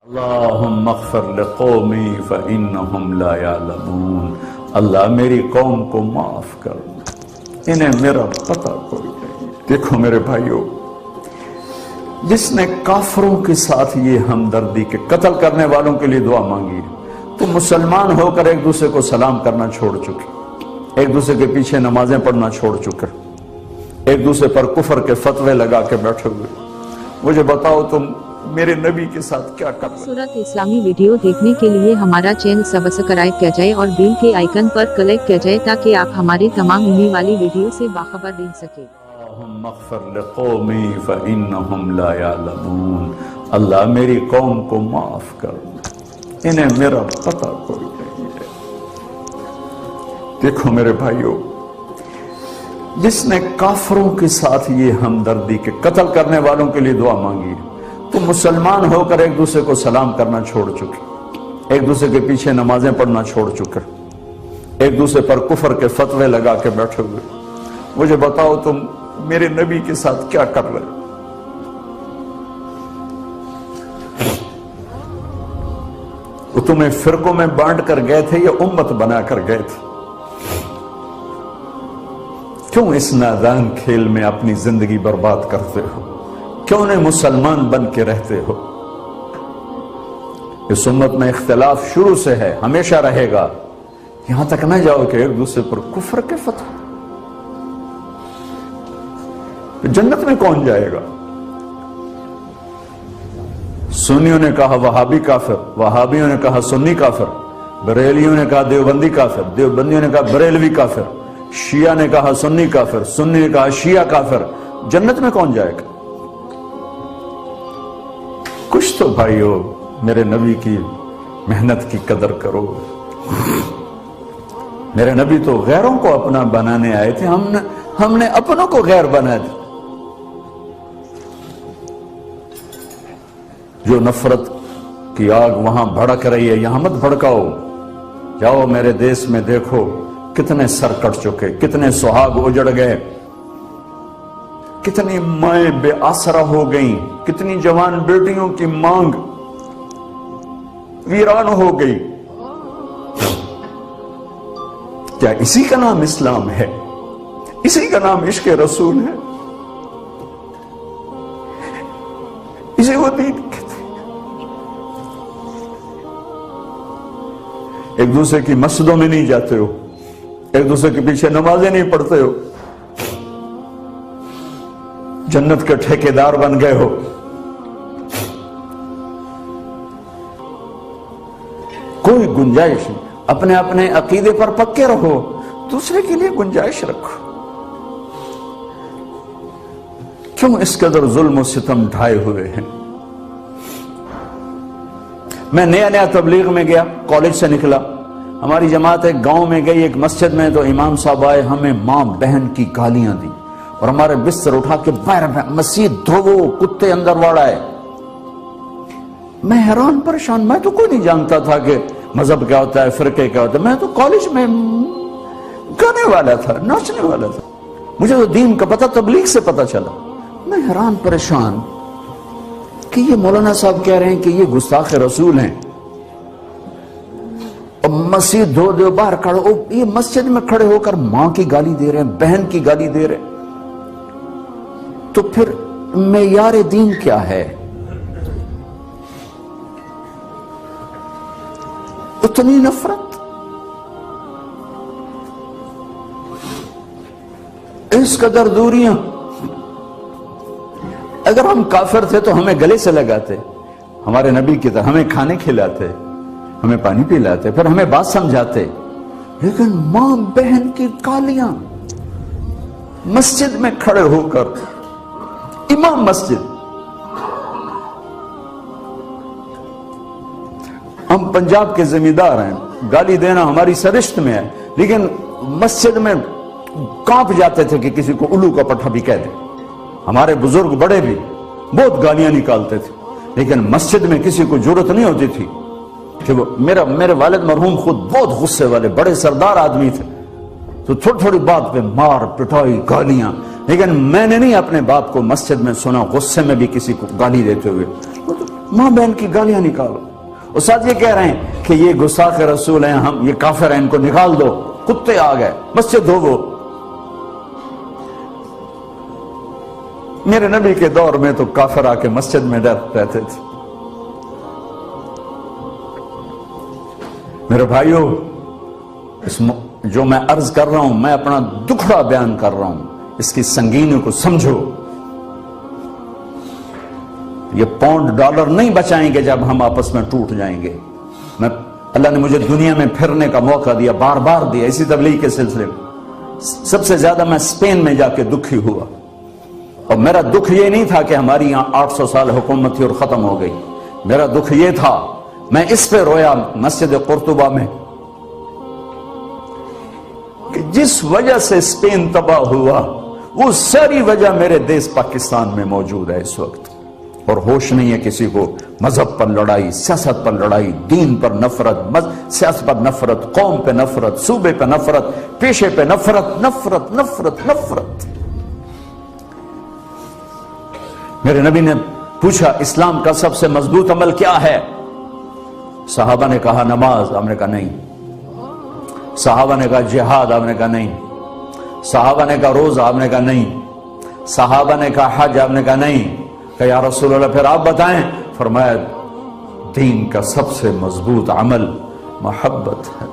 اللہم اغفر لقومی فإنہم لا یعلمون۔ اللہ میری قوم کو معاف کر، انہیں میرا پتہ کوئی نہیں۔ دیکھو میرے بھائیو، جس نے کافروں کے ساتھ یہ ہمدردی کے قتل کرنے والوں کے لیے دعا مانگی، تو مسلمان ہو کر ایک دوسرے کو سلام کرنا چھوڑ چکے، ایک دوسرے کے پیچھے نمازیں پڑھنا چھوڑ چکے، ایک دوسرے پر کفر کے فتوے لگا کے بیٹھے ہوئے۔ مجھے بتاؤ تم میرے نبی کے ساتھ کیا کر رہے؟ صورت اسلامی ویڈیو دیکھنے کے لیے ہمارا چینل سبسکرائب کیا جائے اور بیل کے آئیکن پر کلک کیا جائے تاکہ آپ ہماری تمام آنے والی ویڈیو سے باخبر رہ سکیں۔ اللہم اغفر لقومی فإنہم لا یعلمون۔ اللہ میری قوم کو معاف کر، انہیں میرا پتہ کوئی نہیں ہے۔ دیکھو میرے بھائیو، جس نے کافروں کے ساتھ یہ ہمدردی کے قتل کرنے والوں کے لیے دعا مانگی، تو مسلمان ہو کر ایک دوسرے کو سلام کرنا چھوڑ چکے، ایک دوسرے کے پیچھے نمازیں پڑھنا چھوڑ چکے، ایک دوسرے پر کفر کے فتوے لگا کے بیٹھے ہوئے۔ مجھے بتاؤ تم میرے نبی کے ساتھ کیا کر رہے؟ وہ تمہیں فرقوں میں بانٹ کر گئے تھے یا امت بنا کر گئے تھے؟ کیوں اس نادان کھیل میں اپنی زندگی برباد کرتے ہو؟ کیوں نہیں مسلمان بن کے رہتے ہو؟ اس امت میں اختلاف شروع سے ہے، ہمیشہ رہے گا، یہاں تک نہ جاؤ کہ ایک دوسرے پر کفر کے فتوے۔ جنت میں کون جائے گا؟ سنیوں نے کہا وہابی کافر، وہابیوں نے کہا سنی کافر، بریلیوں نے کہا دیوبندی کافر، دیوبندیوں نے کہا بریلوی کافر، شیعہ نے کہا سنی کافر، سنی نے کہا شیعہ کافر۔ جنت میں کون جائے گا؟ کچھ تو بھائیو میرے نبی کی محنت کی قدر کرو۔ میرے نبی تو غیروں کو اپنا بنانے آئے تھے، ہم نے اپنوں کو غیر بنا دیا۔ جو نفرت کی آگ وہاں بھڑک رہی ہے، یہاں مت بھڑکاؤ۔ جاؤ میرے دیس میں دیکھو کتنے سر کٹ چکے، کتنے سہاگ اجڑ گئے، کتنی مائیں بے آسرا ہو گئیں، کتنی جوان بیٹیوں کی مانگ ویران ہو گئی۔ کیا اسی کا نام اسلام ہے؟ اسی کا نام عشق رسول ہے؟ اسے وہ دین کہتے ہیں؟ ایک دوسرے کی مسجدوں میں نہیں جاتے ہو، ایک دوسرے کے پیچھے نمازیں نہیں پڑھتے ہو، جنت کے ٹھیکیدار بن گئے ہو۔ کوئی گنجائش نہیں، اپنے اپنے عقیدے پر پکے رہو، دوسرے کے لیے گنجائش رکھو۔ کیوں اس قدر ظلم و ستم ڈھائے ہوئے ہیں؟ میں نیا تبلیغ میں گیا، کالج سے نکلا، ہماری جماعت ایک گاؤں میں گئی، ایک مسجد میں، تو امام صاحب آئے، ہمیں ماں بہن کی گالیاں دی اور ہمارے بستر اٹھا کے باہر مسجد دھوو، کتے اندر واڑائے۔ میں حیران پریشان، میں تو کوئی نہیں جانتا تھا کہ مذہب کیا ہوتا ہے، فرقے کیا ہوتا ہے، میں تو کالج میں گانے والا تھا، ناچنے والا تھا، مجھے تو دین کا پتہ تبلیغ سے پتہ چلا۔ میں حیران پریشان کہ یہ مولانا صاحب کہہ رہے ہیں کہ یہ گستاخ رسول ہیں، اور مسجد دھو دو باہر کھڑے ہو، یہ مسجد میں کھڑے ہو کر ماں کی گالی دے رہے ہیں، بہن کی گالی دے رہے ہیں۔ تو پھر معیار دین کیا ہے؟ اتنی نفرت، اس قدر دوریاں۔ اگر ہم کافر تھے تو ہمیں گلے سے لگاتے، ہمارے نبی کی طرح ہمیں کھانے کھلاتے، ہمیں پانی پلاتے، پھر ہمیں بات سمجھاتے، لیکن ماں بہن کی گالیاں، مسجد میں کھڑے ہو کر، امام مسجد۔ ہم پنجاب کے زمیندار ہیں، گالی دینا ہماری سرشت میں ہے، لیکن مسجد میں کانپ جاتے تھے کہ کسی کو الو کا پٹھا بھی کہہ دیں۔ ہمارے بزرگ بڑے بھی بہت گالیاں نکالتے تھے، لیکن مسجد میں کسی کو جرت نہیں ہوتی تھی کہ میرے والد مرحوم خود بہت غصے والے بڑے سردار آدمی تھے، تو تھوڑی تھوڑی بات پہ مار پٹائی گالیاں، لیکن میں نے نہیں اپنے باپ کو مسجد میں سنا غصے میں بھی کسی کو گالی دیتے ہوئے۔ ماں بہن کی گالیاں نکالو. استاد یہ کہہ رہے ہیں کہ یہ گستاخ رسول ہیں، ہم یہ کافر ہیں، ان کو نکال دو. کتے آ گئے مسجد ہو. وہ میرے نبی کے دور میں تو کافر آ کے مسجد میں ڈر رہتے تھے. میرے بھائیوں، جو میں عرض کر رہا ہوں، میں اپنا دکھڑا بیان کر رہا ہوں، اس کی سنگینی کو سمجھو. یہ پاؤنڈ ڈالر نہیں بچائیں گے جب ہم آپس میں ٹوٹ جائیں گے. اللہ نے مجھے دنیا میں پھرنے کا موقع دیا، بار بار دیا، اسی تبلیغ کے سلسلے میں. سب سے زیادہ میں اسپین میں جا کے دکھی ہوا، اور میرا دکھ یہ نہیں تھا کہ ہماری یہاں 800 سال حکومت تھی اور ختم ہو گئی. میرا دکھ یہ تھا، میں اس پہ رویا مسجد قرطبہ میں، کہ جس وجہ سے اسپین تباہ ہوا وہ ساری وجہ میرے دیس پاکستان میں موجود ہے اس وقت. اور ہوش نہیں ہے کسی کو. مذہب پر لڑائی، سیاست پر لڑائی، دین پر نفرت، سیاست پر نفرت، قوم پہ نفرت، صوبے پہ نفرت، پیشے پہ نفرت، نفرت نفرت نفرت. میرے نبی نے پوچھا اسلام کا سب سے مضبوط عمل کیا ہے؟ صحابہ نے کہا نماز. آپ نے کہا نہیں. صحابہ نے کہا جہاد. آپ نے کہا نہیں. صحابہ نے کہا روزہ. آپ نے کہا نہیں. صحابہ نے کہا حج. آپ نے کہا نہیں. کہ یا رسول اللہ پھر آپ بتائیں. فرمایا دین کا سب سے مضبوط عمل محبت ہے.